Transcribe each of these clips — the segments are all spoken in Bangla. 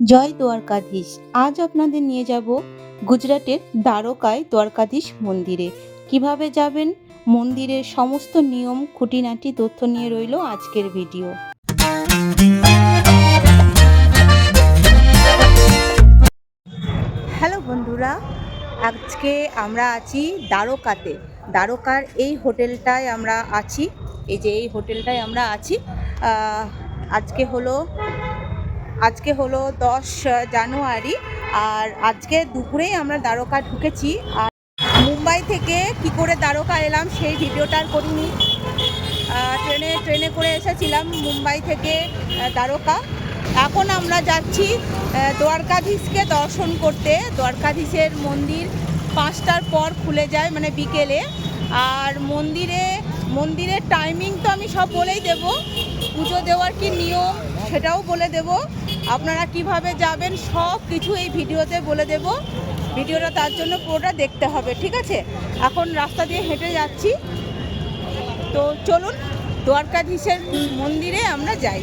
জয় দ্বারকাধীশ। আজ আপনাদের নিয়ে যাব গুজরাটের দ্বারকায় দ্বারকাধীশ মন্দিরে। কিভাবে যাবেন, মন্দিরের সমস্ত নিয়ম খুঁটিনাটি তথ্য নিয়ে রইল আজকের ভিডিও। হ্যালো বন্ধুরা, আজকে আমরা আছি দ্বারকাতে। দ্বারকার এই হোটেলটায় আমরা আছি, এই হোটেলটায় আমরা আছি। আজকে হলো 10 জানুয়ারি, আর আজকে দুপুরেই আমরা দ্বারকা ঢুকেছি। আর মুম্বাই থেকে কি করে দ্বারকা এলাম সেই ভিডিওটা আর করিনি। ট্রেনে করে এসেছিলাম মুম্বাই থেকে দ্বারকা। এখন আমরা যাচ্ছি দ্বারকাধীশকে দর্শন করতে। দ্বারকাধীশের মন্দির 5টার পর খুলে যায়, মানে বিকেলে। আর মন্দিরের টাইমিং তো আমি সব বলেই দেব, পুজো দেওয়ার কি নিয়ম সেটাও বলে দেব, আপনারা কিভাবে যাবেন সব কিছু এই ভিডিওতে বলে দেব। ভিডিওটা তার জন্য পুরোটা দেখতে হবে, ঠিক আছে? এখন রাস্তা দিয়ে হেঁটে যাচ্ছি, তো চলুন দ্বারকাধীশের মন্দিরে আমরা যাই।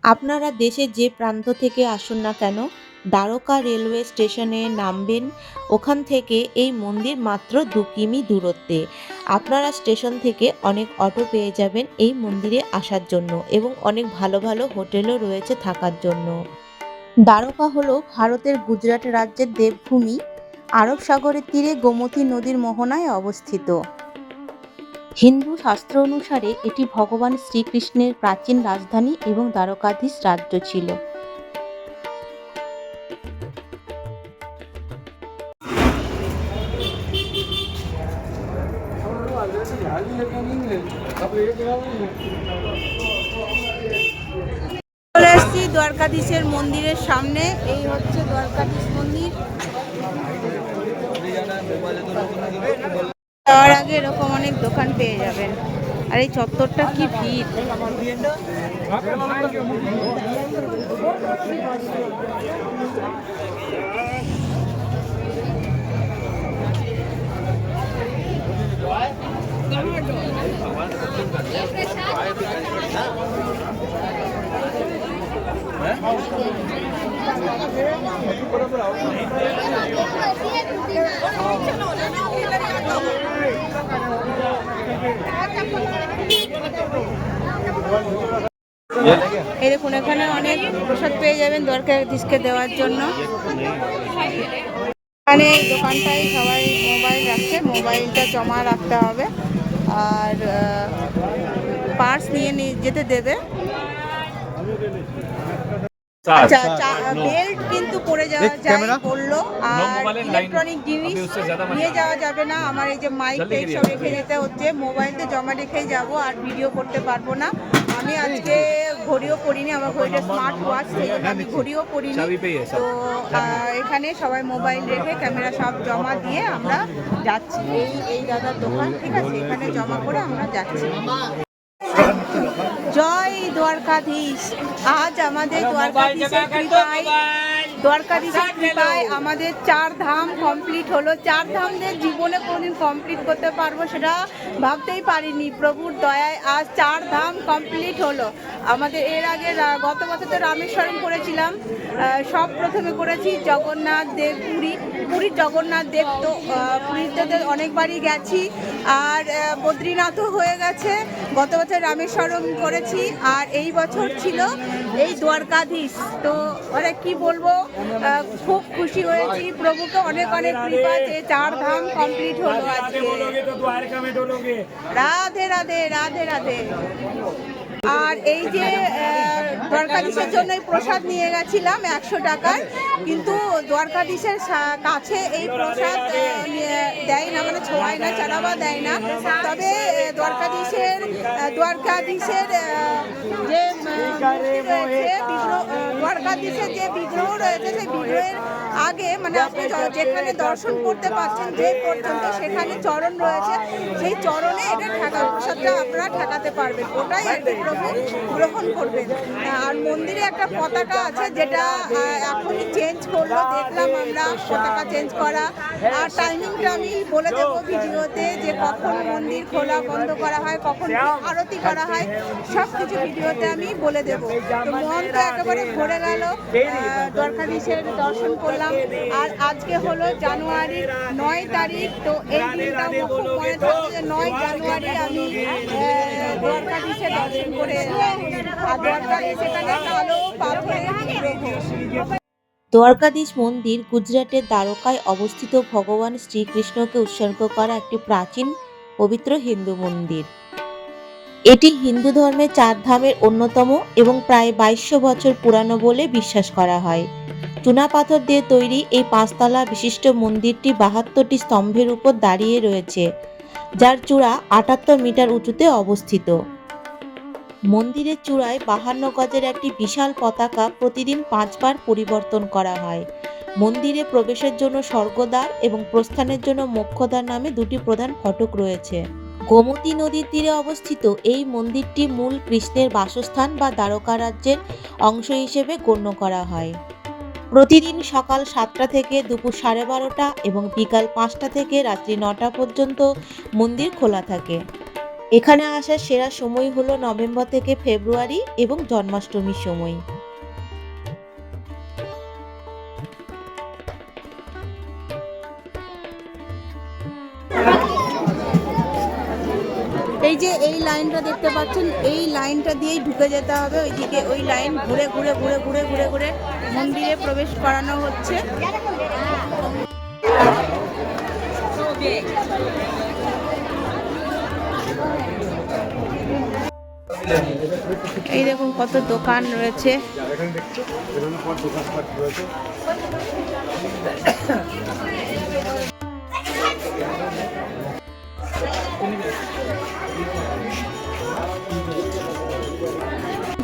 আপনারা দেশের যে প্রান্ত থেকে আসুন না কেন, দ্বারকা রেলওয়ে স্টেশনে নামবেন। ওখান থেকে এই মন্দির মাত্র 2 কিমি দূরত্বে। আপনারা স্টেশন থেকে অনেক অটো পেয়ে যাবেন এই মন্দিরে আসার জন্য, এবং অনেক ভালো ভালো হোটেলও রয়েছে থাকার জন্য। দ্বারকা হলো ভারতের গুজরাট রাজ্যের দেবভূমি। আরব সাগরের তীরে গোমতী নদীর মোহনায় অবস্থিত। হিন্দু শাস্ত্র অনুসারে এটি ভগবান শ্রীকৃষ্ণের প্রাচীন রাজধানী এবং দ্বারকাধীশ রাজ্য ছিল। চলে এসেছি দ্বারকাধীশের মন্দিরের সামনে। এই হচ্ছে দ্বারকাধীশ মন্দির। যাওয়ার আগে এরকম অনেক দোকান পেয়ে যাবেন। আর এই চত্বরটা কি ভিড়! এই দেখুন, এখানে অনেক প্রসাদ পেয়ে যাবেন দ্বারকাধীশকে দেওয়ার জন্য। এখানে এই দোকানটায় সবাই মোবাইল রাখছে, মোবাইলটা জমা রাখতে হবে, আর পার্স নিয়ে যেতে দেবে। আচ্ছা, বেল্ট কিন্তু পরে যাওয়া যায় বললো, আর ইলেকট্রনিক জিনিস নিয়ে যাওয়া যাবে না। আমার এই যে মাইক টাইক সব রেখে যেতে হচ্ছে, মোবাইলটা জমা রেখেই যাব, আর ভিডিও করতে পারবো না। আমি আজকে ঘড়িও পরিনি, আমার ঘড়িটা স্মার্ট ওয়াচ, সেই জন্য আমি ঘড়িও পরিনি। তো এখানে সবাই মোবাইল রেখে ক্যামেরা সব জমা দিয়ে আমরা যাচ্ছি। এই দাদার দোকান, ঠিক আছে, এখানে জমা করে আমরা যাচ্ছি। জয় দ্বারকাধীশ। আজ আমাদের দ্বারকাধীশের কৃপায় আমাদের 4 ধাম কমপ্লিট হলো। 4 ধামদের জীবনে কোনদিন কমপ্লিট করতে পারবো সেটা ভাবতেই পারিনি। প্রভুর দয়ায় আজ 4 ধাম কমপ্লিট হলো আমাদের। এর আগে গত বছর তো রামেশ্বরম করেছিলাম, সব প্রথমে করেছি জগন্নাথ দেব, পুরীর জগন্নাথ দেব। তো পুরীতে অনেকবারই গেছি, আর বদ্রীনাথও হয়ে গেছে। গত বছর রামেশ্বরম করেছি, আর এই বছর ছিল এই দ্বারকাধীশ। তো কি বলবো, খুব খুশি হয়েছি। প্রভুকে অনেক অনেক কৃপা যে 4 ধাম কমপ্লিট হলো আজকে। রাধে রাধে, রাধে রাধে। আর এই যে দ্বারকাধীশের জন্য প্রসাদ নিয়ে গেছিলাম 100 টাকার, কিন্তু দ্বারকাধীশের কাছে এই প্রসাদ দেয় না, মানে ছোঁয়ায় না, চারাবা দেয় না। তবে দ্বারকাধীশের যে দ্বারকাধীশের যে বিগ্রহ রয়েছে, সেই বিগ্রহের আগে, মানে আপনি যেখানে দর্শন করতে পারছেন যে পর্যন্ত, সেখানে চরণ রয়েছে, সেই চরণে এটা ঠেকা প্রসাদটা আপনারা ঠেকাতে পারবেন, ওটাই আর কি প্রভু গ্রহণ করবেন। আর মন্দিরে একটা পতাকা আছে, যেটা এখনই চেঞ্জ করলো, দেখলাম আমরা পতাকা চেঞ্জ করা। আর টাইমিংটা আমি বলে দেবো ভিডিওতে, যে কখন মন্দির খোলা বন্ধ করা হয়, কখন আরতি করা হয়, সব কিছু ভিডিওতে আমি বলে দেবো। তো মন তো একেবারে ভরে গেল, দ্বারকাধীশের দর্শন করলাম। আর আজকে হলো জানুয়ারির 9 তারিখ। তো এই দিনটা খুব মনে থাকছে যে 9 জানুয়ারি আমি দ্বারকাধীশের দর্শন করে এলাম। আর দ্বারকাধীশ এখানে কালো পাথরের বিগ্রহ। দ্বারকাধীশ মন্দির গুজরাটের দ্বারকায় অবস্থিত ভগবান শ্রীকৃষ্ণকে উৎসর্গ করা একটি প্রাচীন পবিত্র হিন্দু মন্দির। এটি হিন্দু ধর্মের 4 ধামের অন্যতম এবং প্রায় 2200 বছর পুরানো বলে বিশ্বাস করা হয়। চুনাপাথর দিয়ে তৈরি এই 5 তলা বিশিষ্ট মন্দিরটি 72টি স্তম্ভের উপর দাঁড়িয়ে রয়েছে, যার চূড়া 78 মিটার উঁচুতে অবস্থিত। মন্দিরের চূড়ায় 52 গজের একটি বিশাল পতাকা প্রতিদিন 5 বার পরিবর্তন করা হয়। মন্দিরে প্রবেশের জন্য স্বর্গদ্বার এবং প্রস্থানের জন্য মোক্ষদ্বার নামে 2টি প্রধান ফটক রয়েছে। গোমতী নদীর তীরে অবস্থিত এই মন্দিরটি মূল কৃষ্ণের বাসস্থান বা দ্বারকা রাজ্যের অংশ হিসেবে গণ্য করা হয়। প্রতিদিন সকাল 7টা থেকে দুপুর 12:30 এবং বিকাল 5টা থেকে রাত্রি 9টা পর্যন্ত মন্দির খোলা থাকে। এখানে আসার সেরা সময় হলো নভেম্বর থেকে ফেব্রুয়ারি এবং জন্মাষ্টমীর সময়। এই যে এই লাইনটা দেখতে পাচ্ছেন, এই লাইনটা দিয়েই ঢুকে যেতে হবে ওইদিকে। ওই লাইন ঘুরে ঘুরে ঘুরে ঘুরে ঘুরে ঘুরে মন্দিরে প্রবেশ করানো হচ্ছে। এই দেখুন কত দোকান রয়েছে।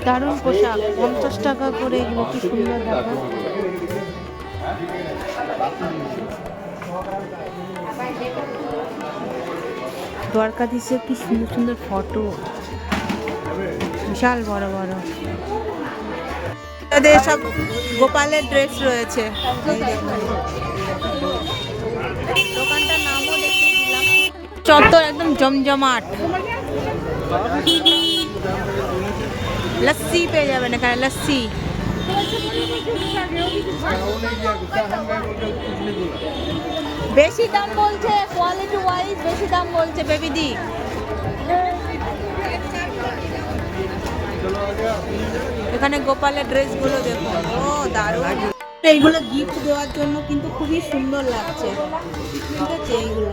দারুণ পোশাক, 50 টাকা করে এগুলো, কি সুন্দর দেখো। দ্বারকাধীশের কি সুন্দর সুন্দর ফটো, বিশাল বড় বড়। তাদের সব গোপালের ড্রেস রয়েছে। দোকানটার নামও দেখিয়ে দিলাম। চত্বর একদম জমজমাট। লস্যি পেয়ে যাবেন এখানে, লস্যি। বেশি দাম বলছে, কোয়ালিটি ওয়াইজ বেশি দাম বলছে বেবিদি। এখানে গোপালের ড্রেসগুলো দেখুন, ও দারুণ। এইগুলো গিফট দেওয়ার জন্য কিন্তু খুবই সুন্দর লাগছে, ঠিক আছে এইগুলো।